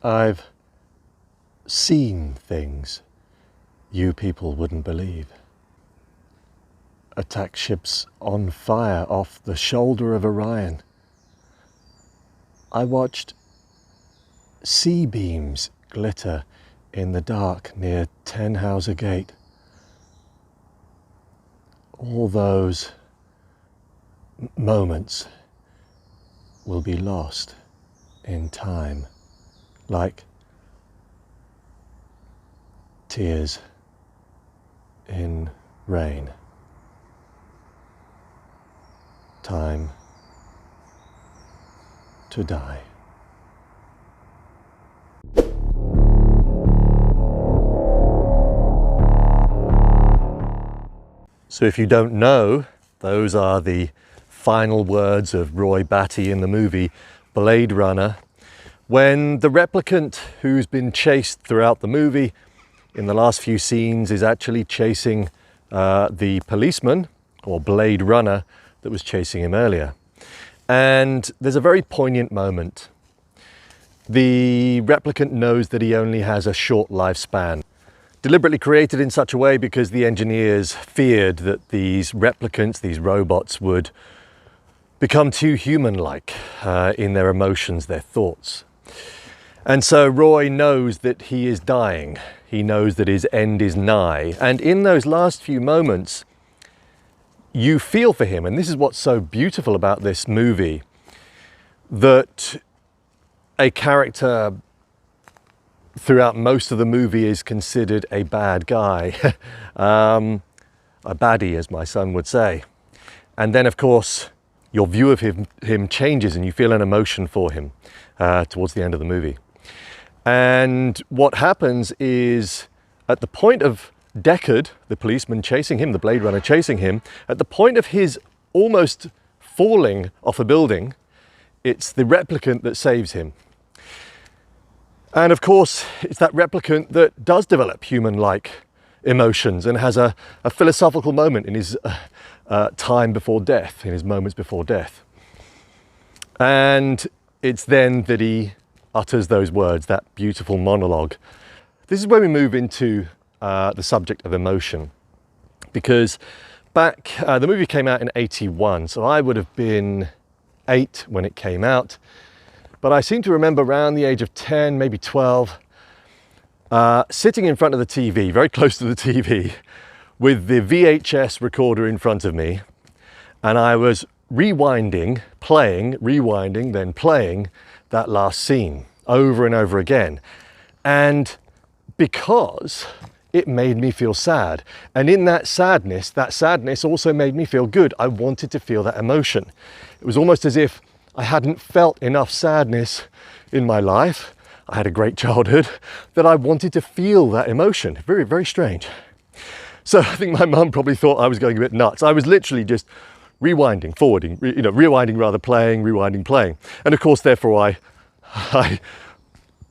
I've seen things you people wouldn't believe. Attack ships on fire off the shoulder of Orion. I watched sea beams glitter in the dark near Tenhauser Gate. All those moments will be lost in time, like tears in rain. Time to die. So if you don't know, those are the final words of Roy Batty in the movie Blade Runner, when the replicant who's been chased throughout the movie in the last few scenes is actually chasing the policeman, or Blade Runner, that was chasing him earlier. And there's a very poignant moment. The replicant knows that he only has a short lifespan, deliberately created in such a way because the engineers feared that these replicants, these robots, would become too human-like in their emotions, their thoughts. And so Roy knows that he is dying. He knows that his end is nigh. And in those last few moments, you feel for him. And this is what's so beautiful about this movie, that a character throughout most of the movie is considered a bad guy, a baddie, as my son would say. And then, of course, your view of him changes and you feel an emotion for him towards the end of the movie. And what happens is, at the point of Deckard, the policeman chasing him, the Blade Runner chasing him, at the point of his almost falling off a building, it's the replicant that saves him. And of course, it's that replicant that does develop human-like emotions and has a philosophical moment in his time before death, in his moments before death. And it's then that he utters those words, that beautiful monologue. This is where we move into the subject of emotion, because back, the movie came out in '81, so I would have been 8 when it came out. But I seem to remember around the age of 10, maybe 12, sitting in front of the TV, very close to the TV, with the VHS recorder in front of me, and I was rewinding, playing, rewinding, then playing that last scene over and over again. And because it made me feel sad, and in that sadness also made me feel good. I wanted to feel that emotion. It was almost as if I hadn't felt enough sadness in my life. I had a great childhood, that I wanted to feel that emotion. Very, very strange. So I think my mum probably thought I was going a bit nuts. I was literally just rewinding, forwarding, rewinding rather, playing, rewinding, playing. And of course, therefore, I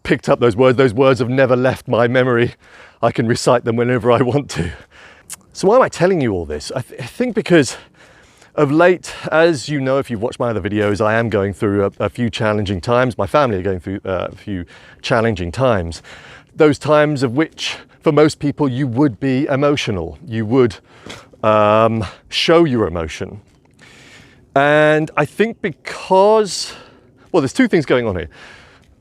picked up those words. Those words have never left my memory. I can recite them whenever I want to. So why am I telling you all this? I think because of late, as you know, if you've watched my other videos, I am going through a few challenging times. My family are going through a few challenging times. Those times of which, for most people, you would be emotional. You would show your emotion. And I think because, well, there's two things going on here.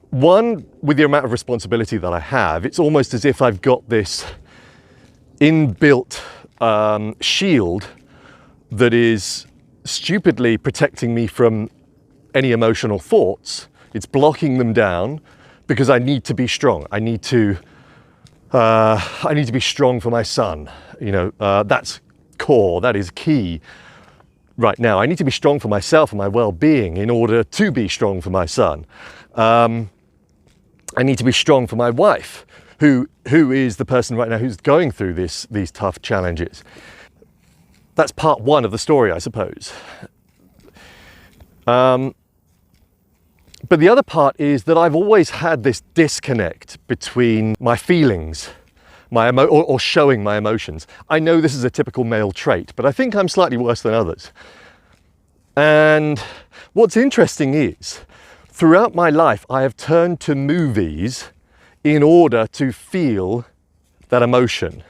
One, with the amount of responsibility that I have, it's almost as if I've got this inbuilt shield that is stupidly protecting me from any emotional thoughts. It's blocking them down because I need to be strong. I need to be strong for my son. That's core, that is key right now. I need to be strong for myself and my well-being in order to be strong for my son. I need to be strong for my wife, who is the person right now who's going through these tough challenges. That's part one of the story, I suppose. But the other part is that I've always had this disconnect between my feelings, or showing my emotions. I know this is a typical male trait, but I think I'm slightly worse than others. And what's interesting is throughout my life, I have turned to movies in order to feel that emotion.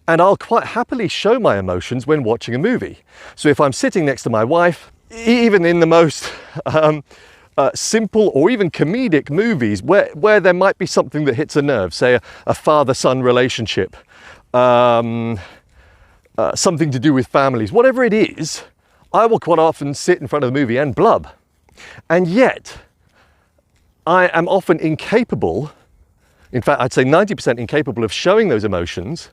And I'll quite happily show my emotions when watching a movie. So if I'm sitting next to my wife, even in the most simple or even comedic movies where there might be something that hits a nerve, say a father-son relationship, something to do with families, whatever it is, I will quite often sit in front of the movie and blub. And yet, I am often incapable, in fact, I'd say 90% incapable of showing those emotions,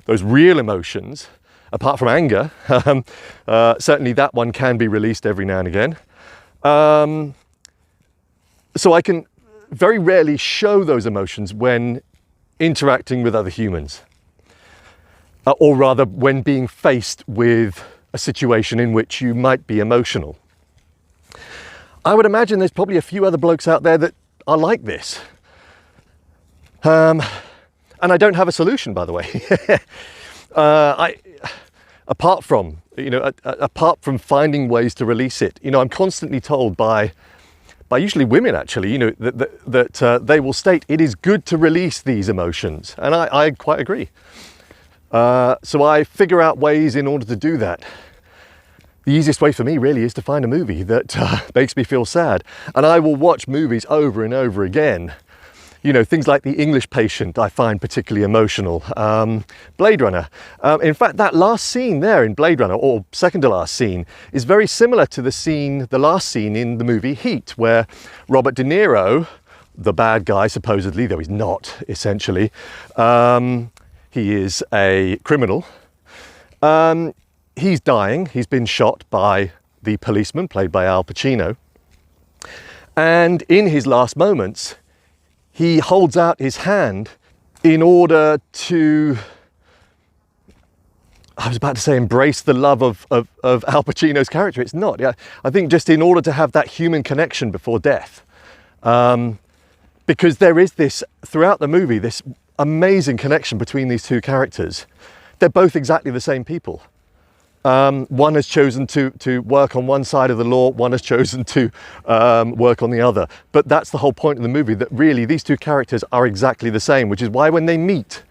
those real emotions, apart from anger. Certainly that one can be released every now and again. So I can very rarely show those emotions when interacting with other humans. Or rather, when being faced with a situation in which you might be emotional. I would imagine there's probably a few other blokes out there that are like this. And I don't have a solution, by the way. Apart from finding ways to release it, I'm constantly told by usually women, actually, that they will state it is good to release these emotions, and I quite agree. So I figure out ways in order to do that. The easiest way for me really is to find a movie that makes me feel sad, and I will watch movies over and over again. Things like The English Patient I find particularly emotional. Blade Runner. In fact, that last scene there in Blade Runner, or second to last scene, is very similar to the last scene in the movie Heat, where Robert De Niro, the bad guy supposedly, though he's not, essentially, he is a criminal. He's dying. He's been shot by the policeman, played by Al Pacino. And in his last moments, he holds out his hand in order to, I was about to say embrace the love of Al Pacino's character. It's not. Yeah, I think just in order to have that human connection before death. Because there is this, throughout the movie, this amazing connection between these two characters. They're both exactly the same people. One has chosen to work on one side of the law, one has chosen to work on the other. But that's the whole point of the movie, that really these two characters are exactly the same, which is why when they meet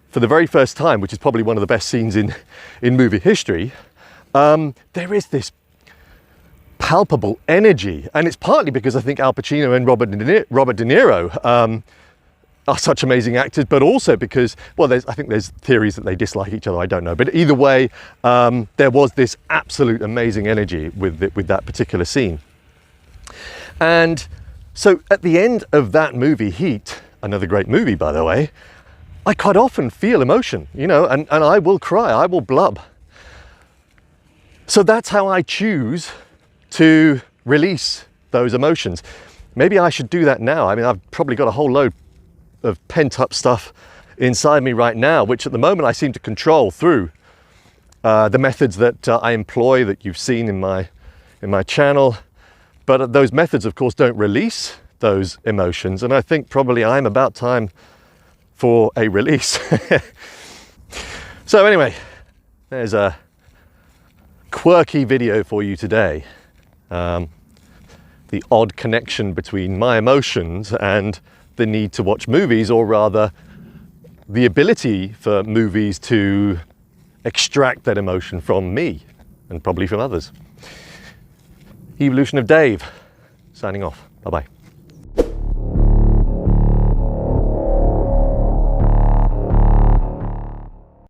for the very first time, which is probably one of the best scenes in movie history, there is this palpable energy. And it's partly because I think Al Pacino and Robert De Niro are such amazing actors, but also because, well, I think there's theories that they dislike each other, I don't know. But either way, there was this absolute amazing energy with that particular scene. And so at the end of that movie, Heat, another great movie, by the way, I quite often feel emotion, and I will cry, I will blub. So that's how I choose to release those emotions. Maybe I should do that now. I mean, I've probably got a whole load of pent-up stuff inside me right now, which at the moment I seem to control through the methods that I employ, that you've seen in my channel. But those methods, of course, don't release those emotions, and I think probably I'm about time for a release. So anyway, there's a quirky video for you today. The odd connection between my emotions and the need to watch movies, or rather the ability for movies to extract that emotion from me and probably from others. Evolution of Dave, signing off. Bye-bye.